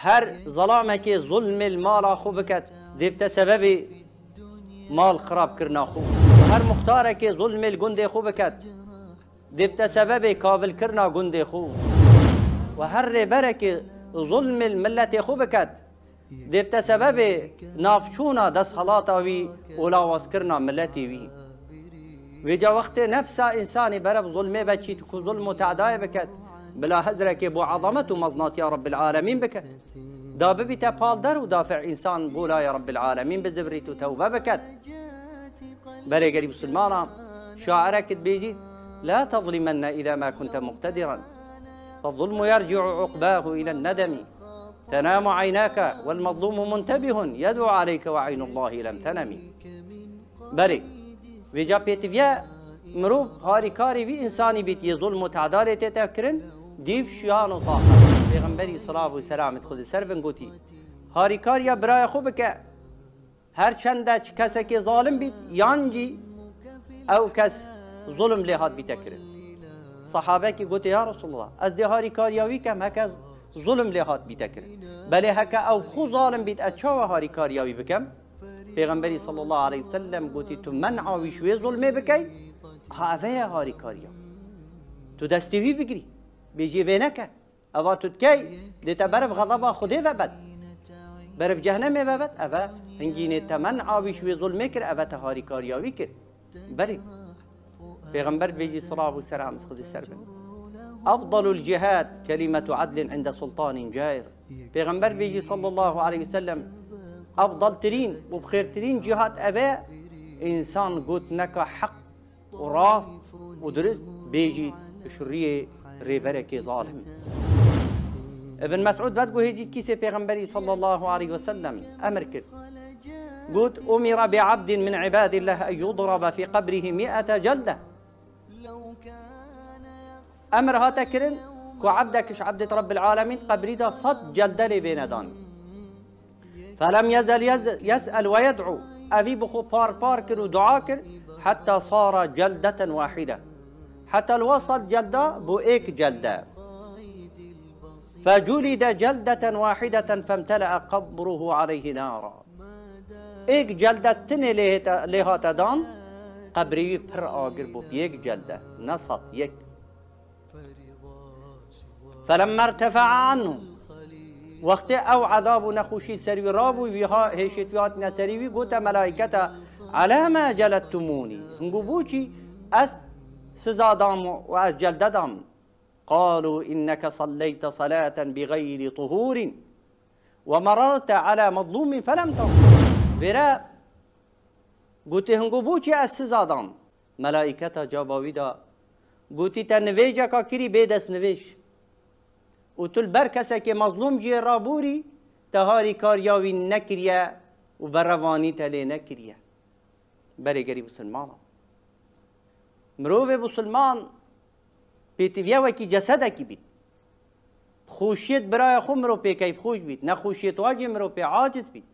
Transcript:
هر ظلامك ظلم المال خو بكت دبت سبب مال خراب كرنا خو، وهر مختارك ظلم الجند خو بكت دبت سبب كافل كرنا جند خو، وهر برك ظلم الملة خو بكت دبت سبب نافشونا دس خلاطاوي ولا واسكرنا ملتي وي. ويجا وقت نفس انساني برب ظلمي بچيت كو ظلم تعداي بكت بلا هزرك بو عظمته مظنات يا رب العالمين بكت دا ببيت بالدر ودافع انسان بولا يا رب العالمين بزبريت توبه بكت بري قريب سلمانا شاعرك بيجي لا تظلمن اذا ما كنت مقتدرا فالظلم يرجع عقباه الى الندم تنام عيناك والمظلوم منتبه يدعو عليك وعين الله لم تنم. بري ويجا بيتفيا مروب هاري كاري في انساني بيت ظلم وتعدالي تتكرن ديف شيان وطاقه پیغمبري صلاه و سلام خود سر بن گوتي هاري كاريا براي خوبك هر چند كسك ظالم بيت يانجي او كس ظلم لهات بيتكرن صحابه كي قلت يا رسول الله از دي هاري كارياوي كم هكا ظلم لهات بيتكرن بل هكا او خو ظالم بيت اتشوا هاري كارياوي بكم پیغمبري صلى الله عليه وسلم قلت تو منع وشوي ظلمي بكي هاويا هاري كاريا تو دستوي بگري بيجي وينك اوا تتكي ديتا برف غضبا خدي وبد برف جهنم وبد اوا هنجيني تمنع وشوي ظلمي كر اوا تهاري كاريا ويكر بري پیغمبر بيجي صلاه وسلام خدي سربن افضل الجهاد كلمه عدل عند سلطان جائر پیغمبر بيجي صلى الله عليه وسلم افضل ترين وبخير ترين جهات ابا انسان قلت نكا حق وراس ودرست بيجي شريه ريبرك ظالم. ابن مسعود بدقو هيجي كيسي پیغمبري صلى الله عليه وسلم امر كر قلت امر بعبد من عباد الله ان يضرب في قبره 100 جلده امر هاتا كرن كو عبدكش عبدة رب العالمين قبري دا 100 جلده لي بيندان فلم يزل يسأل ويدعو أبي بخو بار كر ودعا كر حتى صار جلدة واحدة حتى الوسط جلدة بو إيك جلدة فجلد جلدة واحدة فامتلأ قبره عليه نارا إيك جلدة تني لها تدان قبري پر آگر بو بيك جلدة نصت يك فلما ارتفع عنه وقت او عذاب نخوشي سري رابو ويها هيشتيات نسري قلت ملائكته على ما جلدتموني نقبوشي اس سزادام واس جلددام قالوا انك صليت صلاة بغير طهور ومررت على مظلوم فلم تنظر برا قلت هنقبوشي اس سزادام ملائكته جاباويدا قلت تنويجا كاكري بيدس نويش وتل بركسك مظلوم جي رابوري تهاري كارياوي نكريا وبرواني تلي نكريا بري قريب سلمان مروبي بسلمان بيتفيا وكي جسدك بيت خوشيت براي خمرو بي كيف خوش بيت نخوشيت واجي مرو بي عاجز بيت